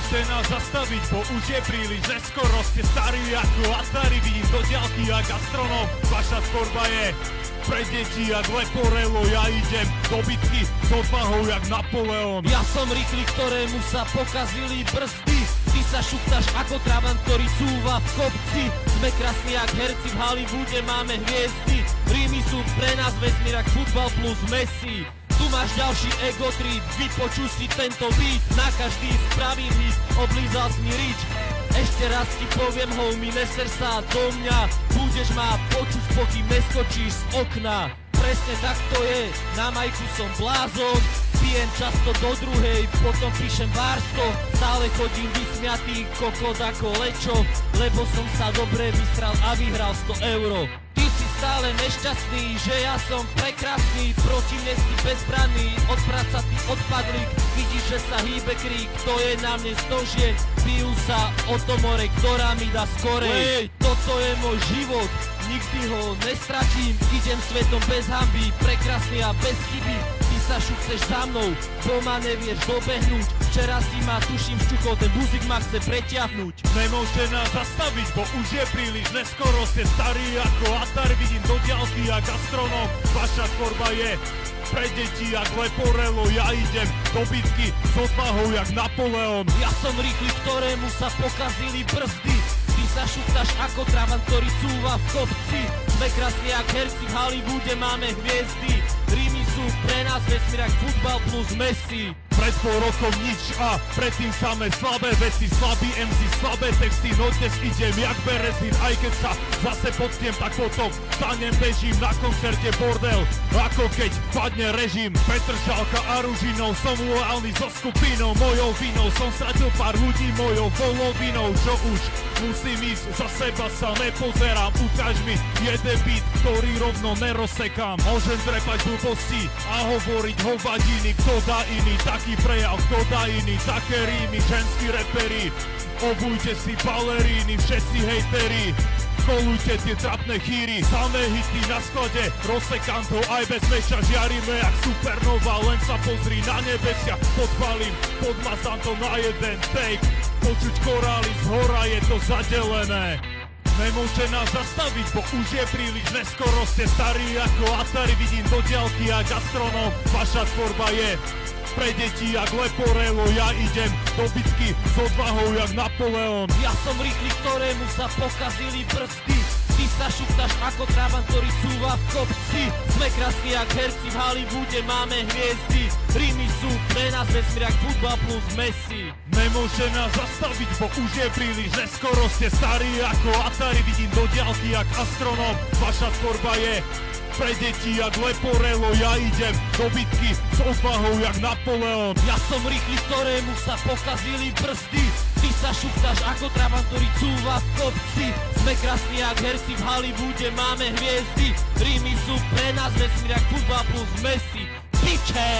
Nemôžete nás zastaviť, bo už je príliš neskoro. Ste starí ako Atari, vidím do diaľky jak astronom. Vaša tvorba je pre deti jak Leporello. Ja idem do bitky s odvahou jak Napoleon. Ja som rýchly, ktorému sa pokazili brzdy. Ty sa šuptáš ako travan, ktorý cúva v kopci. Sme krásni jak herci, v Hollywoode máme hviezdy. Rímy sú pre nás vesmír jak futbal plus Messi. Tu máš ďalší ego trip, vypočuj si tento beat. Na každý spravím hit, oblízal si mi rič. Ešte raz ti poviem, homie, neser sa do mňa. Budeš ma počuť, pokým neskočíš z okna. Presne tak to je, na majku som blázon. Pijem často do druhej, potom píšem vársko. Stále chodím vysmiatý, kokot ako lečo. Lebo som sa dobre vysral a vyhral 100 euro. Ty si stále nešťastný, že ja som prekrásny. Proti mne si bezbranný, od práca ty odpadlík. Vidíš, že sa hýbe krík, to je na mne stožie. Pijú sa o to more, ktorá mi dá skorej. Toto je môj život, nikdy ho nestratím. Idem svetom bez hanby, prekrásny a bez chyby. Ty sa šupceš za mnou, bo ma nevieš dobehnúť. Včera si ma tuším šťuchol, ten buzik ma chce preťahnuť. Nemôžete nás zastaviť, bo už je príliš neskoro. Ste starí ako Atari, vidím do diaľky jak astronom. Vaša tvorba je pre deti jak Leporello. Ja idem do bitky s odvahou jak Napoleon. Ja som rýchly, ktorému sa pokazili brzdy. Ty sa šuptáš ako travan, ktorý cúva v kopci. Sme krásni jak herci, v Hollywoode máme hviezdy. Rímy sú pre nás vesmír jak futbal plus Messi. Pred pol rokom nič a predtým samé slabé veci. Slabý MC, slabé texty, no dnes idem jak Berezín. Aj keď sa zase potnem, tak potom stanem, bežím na koncerte bordel. Ako keď padne režim. Petr Žalka a Ružinov, som lojálny so skupinou. Mojou vinou som stratil pár ľudí, mojou polovinou. Čo už musím ísť, za seba sa nepozerám. Ukáž mi jeden beat, ktorý rovno nerozsekám. Môžem trepať blbosti a hovoriť hovadiny. Kto dá iný taký prejav, kto dá iný také rímy. Ženskí reperi, obujte si baleríny. Všetci hejteri, kolujte tie trapné chýry. Samé hity na sklade, rozsekám to aj bez meča. Žiarime jak supernova, len sa pozri na nebesia. Podpalím, podmazám to na jeden take. Počuť korály z hora, je to zadelené. Nemôžete nás zastaviť, bo už je príliš neskoro. Ste starí ako Atari, vidím do diaľky jak astronom. Vaša tvorba je pre deti jak Leporello. Ja idem do bitky s odvahou jak Napoleon. Ja som rýchly, ktorému sa pokazili brzdy. Ty sa šuptáš ako travan, ktorý cúva v kopci. Sme krásni jak herci, v Hollywoode máme hviezdy. Rímy sú pre nás vesmír jak futbal plus Messi. Nemôžete nás zastaviť, bo už je príliš neskoro. Ste starí ako Atari, vidím do diaľky jak astronom. Vaša tvorba je pre deti jak Leporello. Ja idem do bitky s odvahou jak Napoleon. Ja som rýchly, ktorému sa pokazili brzdy. Ty sa šuptáš ako travan, ktorý cúva v kopci. Sme krásni jak herci, v Hollywoode máme hviezdy. Rímy sú pre nás vesmír jak futbal plus Messi. Piče!